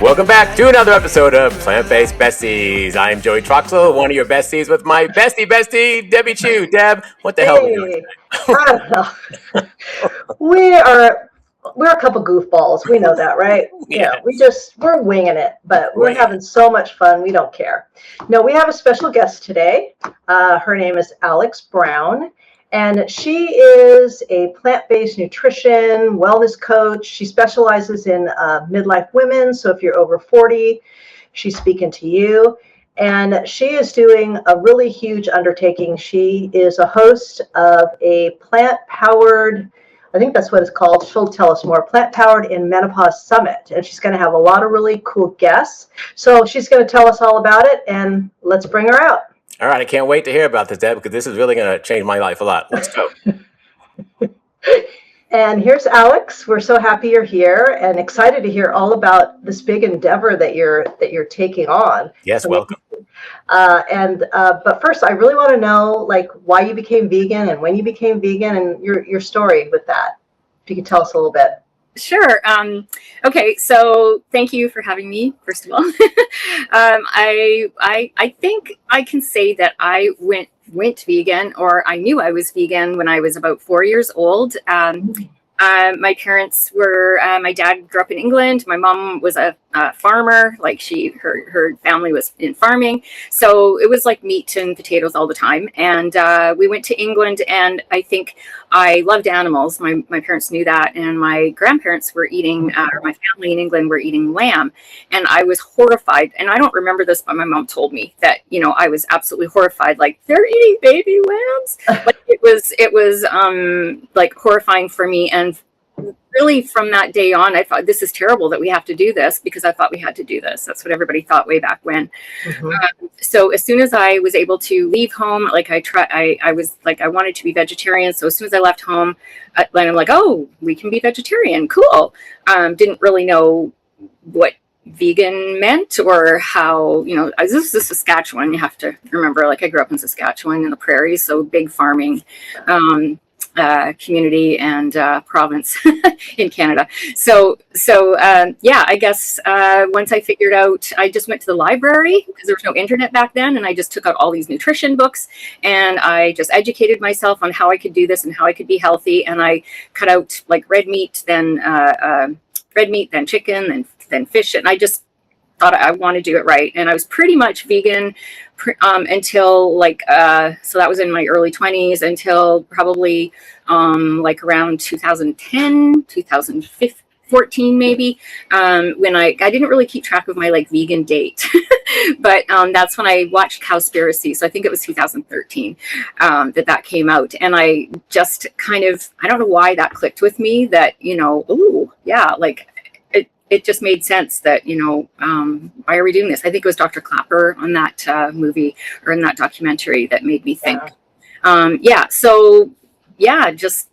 Welcome back to another episode of Plant-Based Besties. I'm Joey Troxel, one of your besties with my bestie, DEBICHEW. Deb, what the hell are we doing today? I don't know. We're a couple goofballs. We know that, right? Yes. We're winging it, but we're having so much fun. We don't care. No, we have a special guest today. Her name is Alex Brown, and she is a plant-based nutrition wellness coach. She specializes in midlife women. So if you're over 40, she's speaking to you. And she is doing a really huge undertaking. She is a host of a plant-powered, I think that's what it's called. She'll tell us more. Plant-Powered in Menopause Summit. And she's going to have a lot of really cool guests. So she's going to tell us all about it. And let's bring her out. All right. I can't wait to hear about this, Deb, because this is really going to change my life a lot. Let's go. And here's Alex. We're so happy you're here and excited to hear all about this big endeavor that you're taking on. Yes, welcome. But first, I really want to know like why you became vegan and when you became vegan and your story with that. If you could tell us a little bit. Sure. Okay. So thank you for having me, first of all. I think I can say that I went vegan, or I knew I was vegan when I was about 4 years old. My parents were, my dad grew up in England. My mom was a farmer, like her family was in farming. So it was like meat and potatoes all the time. And we went to England, and I think I loved animals. My parents knew that. And my grandparents were eating, or my family in England were eating lamb. And I was horrified. And I don't remember this, but my mom told me that, I was absolutely horrified. Like, they're eating baby lambs. Like it was like horrifying for me. And really from that day on, I thought, this is terrible that we have to do this, because I thought we had to do this. That's what everybody thought way back when. So as soon as I was able to leave home, like I was like, I wanted to be vegetarian. So as soon as I left home, I'm like, oh, we can be vegetarian. Cool. Didn't really know what vegan meant or how, this is Saskatchewan. You have to remember, like I grew up in Saskatchewan in the prairies, so big farming community and province in Canada. So I guess once I figured out, I just went to the library because there was no internet back then, and I just took out all these nutrition books and I just educated myself on how I could do this and how I could be healthy. And I cut out like red meat, then chicken, then fish, and I just thought I want to do it right. And I was pretty much vegan until so that was in my early 20s until probably like around 2010, 2014 maybe, when I didn't really keep track of my like vegan date, but that's when I watched Cowspiracy. So I think it was 2013 that came out, and I just kind of, I don't know why that clicked with me that, oh yeah, like it just made sense that, why are we doing this? I think it was Dr. Clapper on that movie or in that documentary that made me think. Just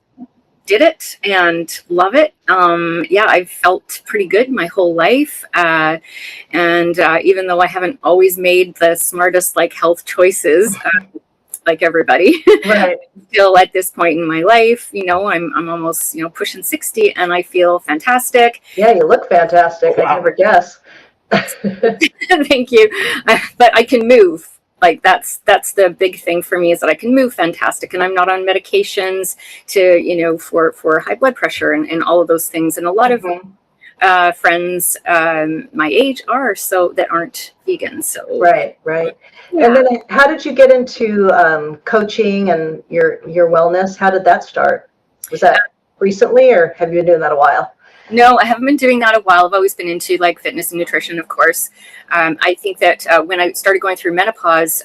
did it and love it. I've felt pretty good my whole life. And even though I haven't always made the smartest like health choices, like everybody, right. Still at this point in my life, I'm almost, pushing 60 and I feel fantastic. Yeah, you look fantastic. Oh, wow. I never guess. Thank you. But I can move. Like that's the big thing for me, is that I can move fantastic, and I'm not on medications to, for high blood pressure and all of those things. And a lot of friends my age that aren't vegan. So right. Yeah. And then how did you get into coaching and your wellness? How did that start? Was that recently, or have you been doing that a while? No, I haven't been doing that a while. I've always been into like fitness and nutrition, of course. I think that when I started going through menopause,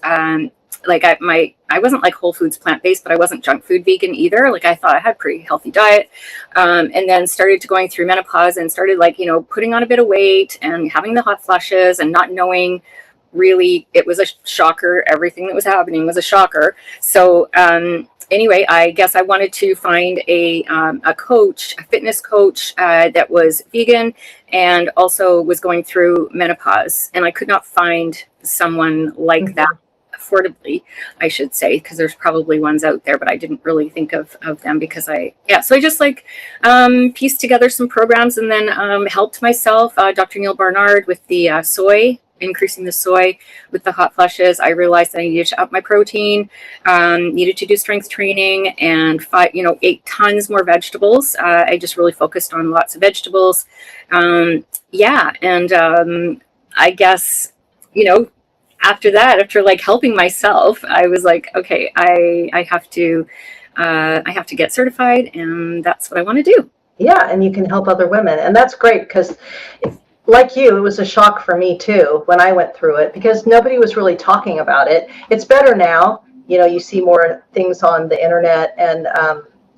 like I wasn't like whole foods plant-based, but I wasn't junk food vegan either. Like I thought I had a pretty healthy diet. And then started going through menopause and started like, putting on a bit of weight and having the hot flushes and not knowing really, it was a shocker. Everything that was happening was a shocker. So, anyway, I guess I wanted to find a coach, a fitness coach that was vegan and also was going through menopause. And I could not find someone like that affordably, I should say, because there's probably ones out there, but I didn't really think of them because so I just like pieced together some programs and then helped myself, Dr. Neil Barnard, with the soy, increasing the soy with the hot flushes. I realized that I needed to up my protein, needed to do strength training, and ate tons more vegetables. I just really focused on lots of vegetables. I guess, after that, after like helping myself, I was like, okay, I have to get certified, and that's what I want to do. Yeah, and you can help other women, and that's great because, like you, it was a shock for me too when I went through it because nobody was really talking about it. It's better now, you see more things on the internet, and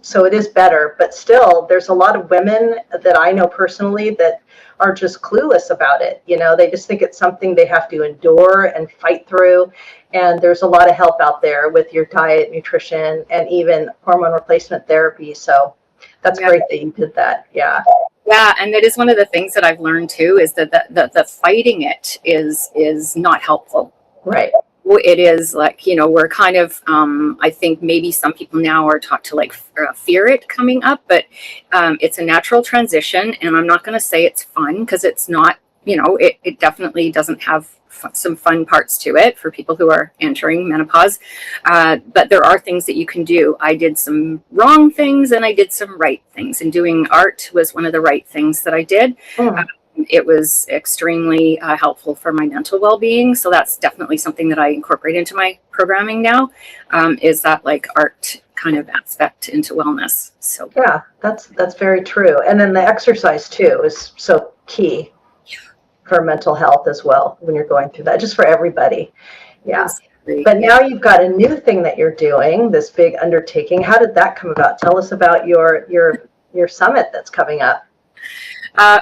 so it is better. But still, there's a lot of women that I know personally that are just clueless about it. They just think it's something they have to endure and fight through. And there's a lot of help out there with your diet, nutrition, and even hormone replacement therapy. So that's great that you did that. Yeah. Yeah, and that is one of the things that I've learned too, is that the fighting it is not helpful. Right. It is like, we're kind of, I think maybe some people now are taught to like fear it coming up, but it's a natural transition, and I'm not going to say it's fun because it's not. It definitely doesn't have some fun parts to it for people who are entering menopause. But there are things that you can do. I did some wrong things and I did some right things, and doing art was one of the right things that I did. It was extremely helpful for my mental well-being. So that's definitely something that I incorporate into my programming now, is that like art kind of aspect into wellness. So yeah, that's very true. And then the exercise too is so key for mental health as well when you're going through that, just for everybody. Yeah. Exactly. But now you've got a new thing that you're doing, this big undertaking. How did that come about? Tell us about your summit that's coming up.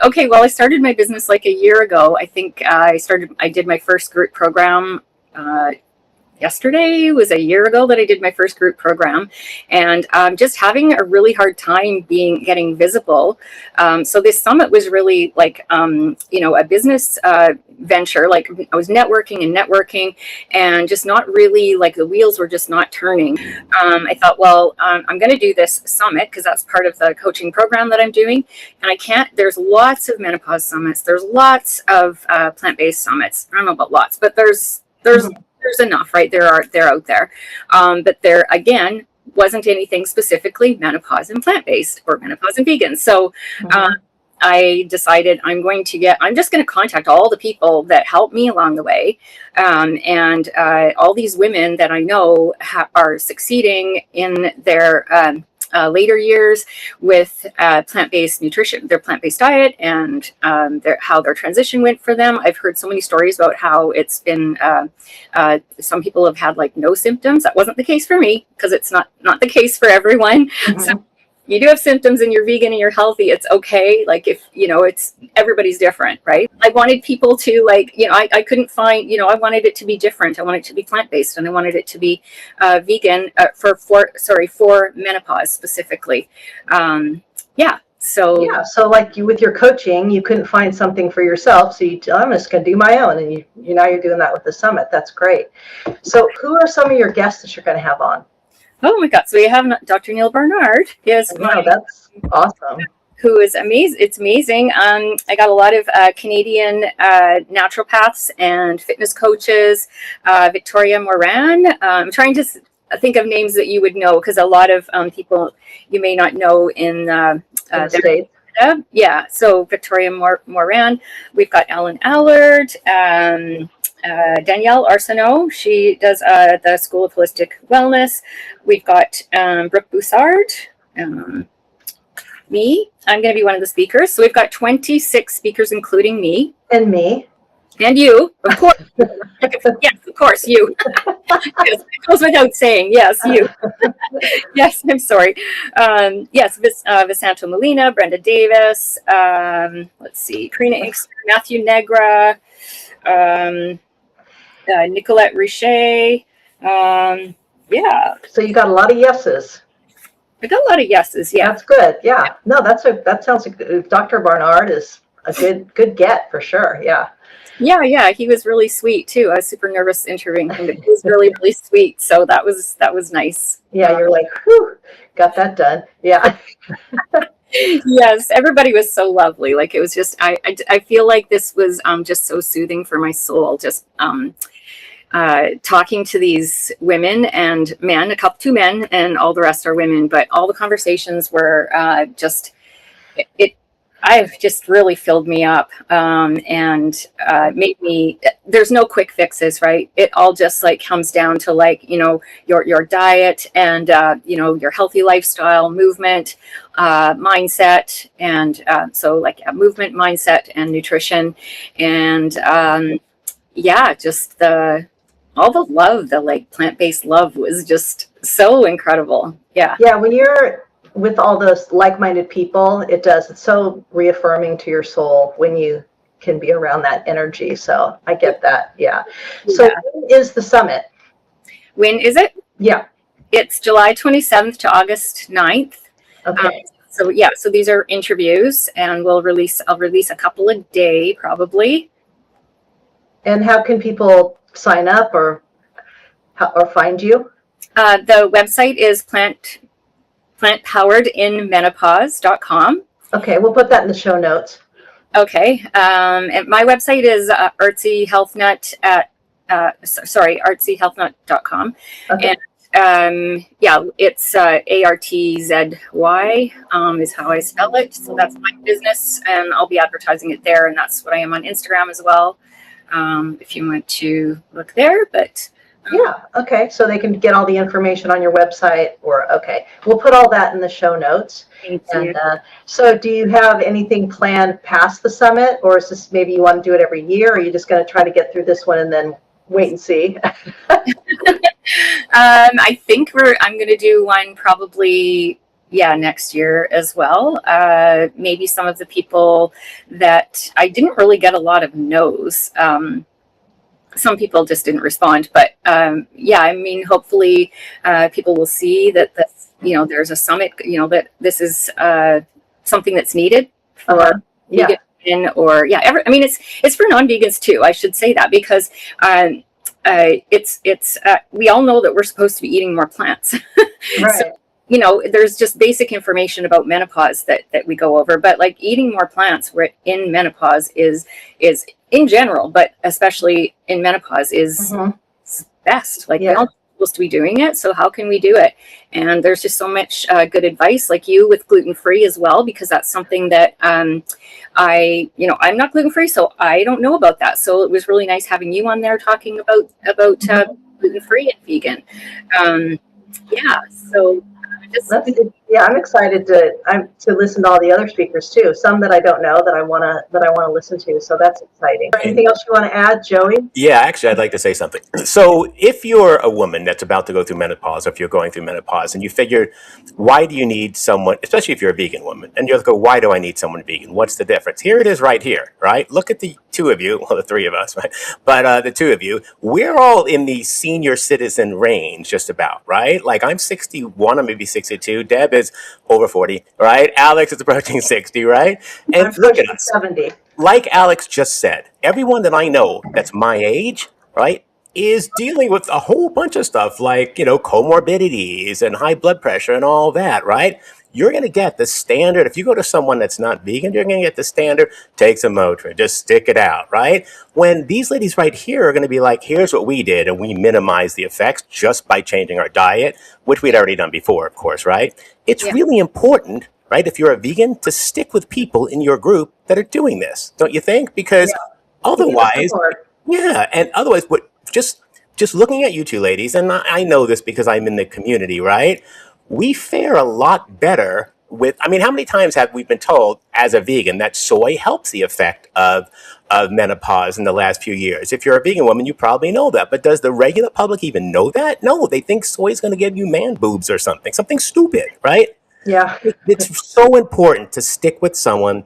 Okay, well, I started my business like a year ago. I think I did my first group program yesterday. Was a year ago that I did my first group program, and just having a really hard time getting visible. So this summit was really like, a business venture. Like I was networking and just not really, like the wheels were just not turning. I thought, well, I'm going to do this summit because that's part of the coaching program that I'm doing. And there's lots of menopause summits. There's lots of plant-based summits. I don't know about lots, but there's enough, right? They're out there. But there, again, wasn't anything specifically menopause and plant-based or menopause and vegan. So I decided I'm just going to contact all the people that helped me along the way. And all these women that I know are succeeding in their later years with plant-based nutrition, their plant-based diet, and how their transition went for them. I've heard so many stories about how it's been, some people have had like no symptoms. That wasn't the case for me, because it's not the case for everyone. So you do have symptoms and you're vegan and you're healthy, it's okay. Like if, it's everybody's different, right? I wanted people to I couldn't find, I wanted it to be different. I wanted it to be plant-based, and I wanted it to be vegan for menopause specifically. So like with your coaching, you couldn't find something for yourself. So I'm just going to do my own. And you're doing that with the summit. That's great. So who are some of your guests that you're going to have on? Oh my God. So we have Dr. Neil Barnard. Yes. Wow, that's awesome. Who is amazing. It's amazing. I got a lot of Canadian naturopaths and fitness coaches. Victoria Moran. I'm trying to think of names that you would know, because a lot of people you may not know in the States. Yeah. So Victoria Moran. We've got Ellen Allard. Danielle Arsenault, she does the School of Holistic Wellness. We've got Brooke Boussard, me. I'm going to be one of the speakers. So we've got 26 speakers, including me. And me. And you, of course. Yes, of course, you. Yes, it goes without saying. Yes, you. Yes, I'm sorry. Yes, Visanto Molina, Brenda Davis. Let's see, Karina Inkster, Matthew Negra. Nicolette Richer. Yeah. So you got a lot of yeses. I got a lot of yeses. Yeah. That's good. Yeah. No, that sounds like Dr. Barnard is a good get for sure. Yeah. Yeah, he was really sweet too. I was super nervous interviewing him, but he was really, really sweet. So that was nice. Yeah, you're like, whew, got that done. Yeah. Yes, everybody was so lovely. Like it was just, I feel like this was just so soothing for my soul. Just talking to these women and men, two men, and all the rest are women. But all the conversations were just it. I've just really filled me up and made me. There's no quick fixes, right? It all just like comes down to like your diet and your healthy lifestyle, movement, mindset, and so like movement, mindset, and nutrition, and just all the love, the like plant-based love was just so incredible. Yeah. Yeah, when you're with all those like-minded people, it's so reaffirming to your soul when you can be around that energy. So I get that. Yeah. So when is the summit? When is it? Yeah. It's July 27th to August 9th. Okay. So these are interviews, and I'll release a couple a day probably. And how can people sign up or find you? The website is plantpoweredinmenopause.com. Okay, we'll put that in the show notes. Okay. And my website is artsyhealthnut at artsyhealthnut.com. Okay. And it's ARTZY is how I spell it. So that's my business, and I'll be advertising it there, and that's what I am on Instagram as well. If you want to look there, but yeah, okay. So they can get all the information on your website, okay. We'll put all that in the show notes. Thank you. So do you have anything planned past the summit, or is this maybe you want to do it every year, or are you just going to try to get through this one and then wait and see? I think I'm going to do one probably next year as well. Maybe some of the people that I didn't really get a lot of no's. Some people just didn't respond, but I mean, hopefully people will see that there's a summit, that this is something that's needed for vegan, or I mean, it's for non-vegans too. I should say that, because we all know that we're supposed to be eating more plants. Right. So, there's just basic information about menopause that we go over, but like eating more plants in menopause is in general, but especially in menopause is best. Like we're not supposed to be doing it, so how can we do it? And there's just so much good advice, like you with gluten-free as well, because that's something that I'm not gluten-free, so I don't know about that. So it was really nice having you on there talking about gluten-free and vegan. So I'm excited to listen to all the other speakers too. Some that I don't know that I want to listen to. So that's exciting. Anything else you want to add, Joey? Yeah, actually, I'd like to say something. So if you're a woman that's about to go through menopause, or if you're going through menopause, and you figured, why do you need someone, especially if you're a vegan woman, and you'll go, why do I need someone vegan? What's the difference? Here it is right here, right? Look at the two of you, well, the three of us, right? But the two of you, we're all in the senior citizen range, just about, right? Like I'm 61, I'm maybe 62. Deb is over 40, right? Alex is approaching 60, right? And I'm look at us. 70. Like Alex just said, everyone that I know that's my age, right, is dealing with a whole bunch of stuff like, comorbidities and high blood pressure and all that, right? You're going to get the standard. If you go to someone that's not vegan, you're going to get the standard, take some Motrin, just stick it out, right? When these ladies right here are going to be like, here's what we did, and we minimize the effects just by changing our diet, which we'd already done before, of course, right? It's really important, right, if you're a vegan, to stick with people in your group that are doing this, don't you think? Because otherwise, and otherwise, what just looking at you two ladies, and I know this because I'm in the community, right? We fare a lot better with, how many times have we been told as a vegan that soy helps the effect of menopause in the last few years? If you're a vegan woman, you probably know that. But does the regular public even know that? No, they think soy is going to give you man boobs or something stupid, right? Yeah. It's so important to stick with someone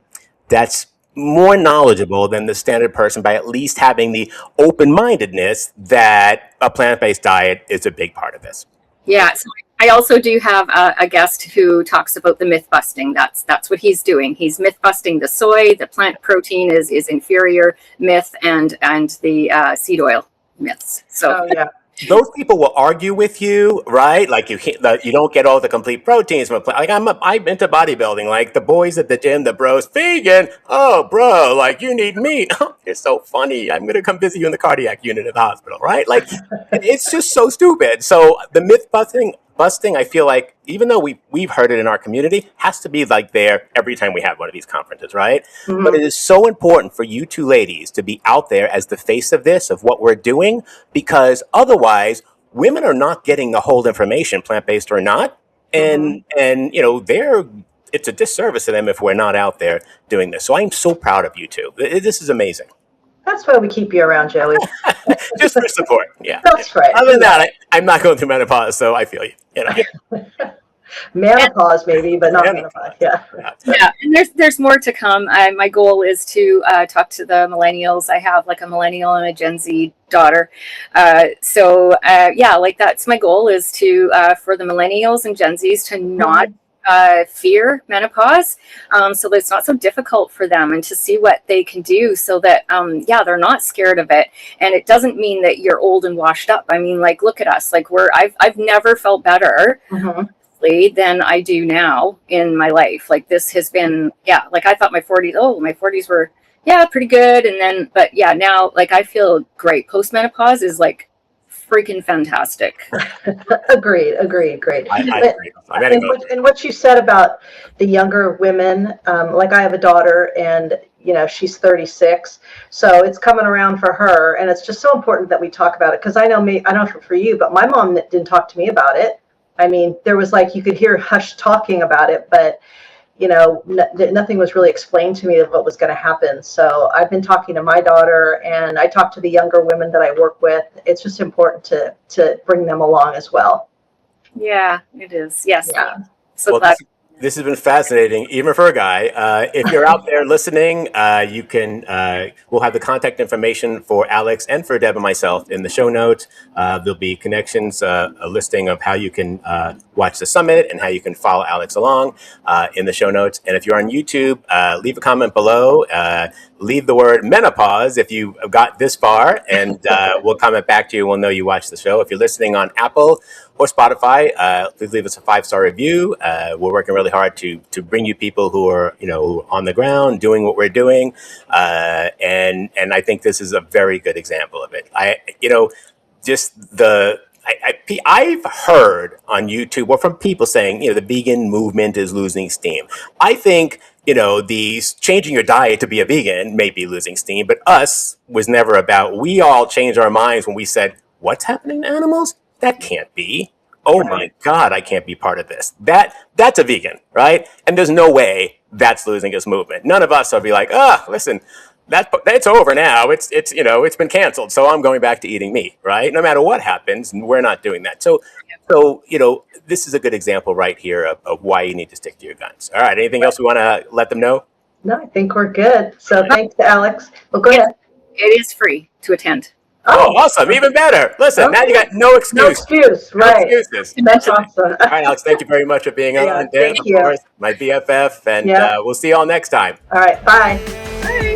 that's more knowledgeable than the standard person, by at least having the open-mindedness that a plant-based diet is a big part of this. Yeah, so I also do have a guest who talks about the myth busting. That's what he's doing. He's myth busting the soy, the plant protein is inferior myth, and the seed oil myths. So yeah. Those people will argue with you, right? Like you don't get all the complete proteins from a plant. Like I'm into bodybuilding. Like the boys at the gym, the bros, vegan. Oh, bro, like you need meat. You're so funny. I'm gonna come visit you in the cardiac unit at the hospital, right? Like it's just so stupid. So the myth busting, I feel like even though we've heard it in our community, has to be like there every time we have one of these conferences, right? But it is so important for you two ladies to be out there as the face of this, of what we're doing, because otherwise women are not getting the whole information, plant-based or not. And it's a disservice to them if we're not out there doing this. So I'm so proud of you two. This is amazing. That's why we keep you around, Joey. Just for support. Yeah. That's right. Other than that, I'm not going through menopause, so I feel you. Menopause maybe, but not menopause. Yeah. Yeah, and there's more to come. My goal is to talk to the millennials. I have like a millennial and a Gen Z daughter. Like that's my goal, is to for the millennials and Gen Zs to not fear menopause, so that it's not so difficult for them, and to see what they can do so that they're not scared of it. And it doesn't mean that you're old and washed up. I mean, like, look at us. Like I've never felt better than I do now in my life. Like this has been, like I thought my 40s were pretty good, and then now like I feel great. Postmenopause is like freaking fantastic. Agreed. I agree. And what you said about the younger women, like I have a daughter, and she's 36, so it's coming around for her, and it's just so important that we talk about it, because I don't know for you, but my mom didn't talk to me about it. I mean, there was like, you could hear hush talking about it, but nothing was really explained to me of what was going to happen. So I've been talking to my daughter, and I talk to the younger women that I work with. It's just important to bring them along as well. Yeah, it is. Yes. Yeah. So this has been fascinating, even for a guy. If you're out there listening, you can. We'll have the contact information for Alex and for Deb and myself in the show notes. There'll be connections, a listing of how you can watch the summit and how you can follow Alex along in the show notes. And if you're on YouTube, leave a comment below. Leave the word menopause if you got this far, and we'll comment back to you. We'll know you watched the show. If you're listening on Apple or Spotify, please leave us a 5-star review. We're working really hard to bring you people who are on the ground doing what we're doing, and I think this is a very good example of it. I've heard on YouTube or from people saying the vegan movement is losing steam. I think these changing your diet to be a vegan may be losing steam, but us was never about. We all changed our minds when we said, "What's happening to animals? That can't be. Oh my God, I can't be part of this." That's a vegan, right? And there's no way that's losing its movement. None of us will be like, listen, that's over now. It's been canceled, so I'm going back to eating meat, right? No matter what happens, we're not doing that. So this is a good example right here of why you need to stick to your guns. All right, anything else we want to let them know? No, I think we're good. So thanks to Alex. Well, go ahead. It is free to attend. Oh, awesome. Even better. Listen, now you got no excuse. No excuse, right. No excuses. That's awesome. All right, Alex, thank you very much for being on. Thank you. Of course, my BFF, and we'll see you all next time. All right, bye. Bye.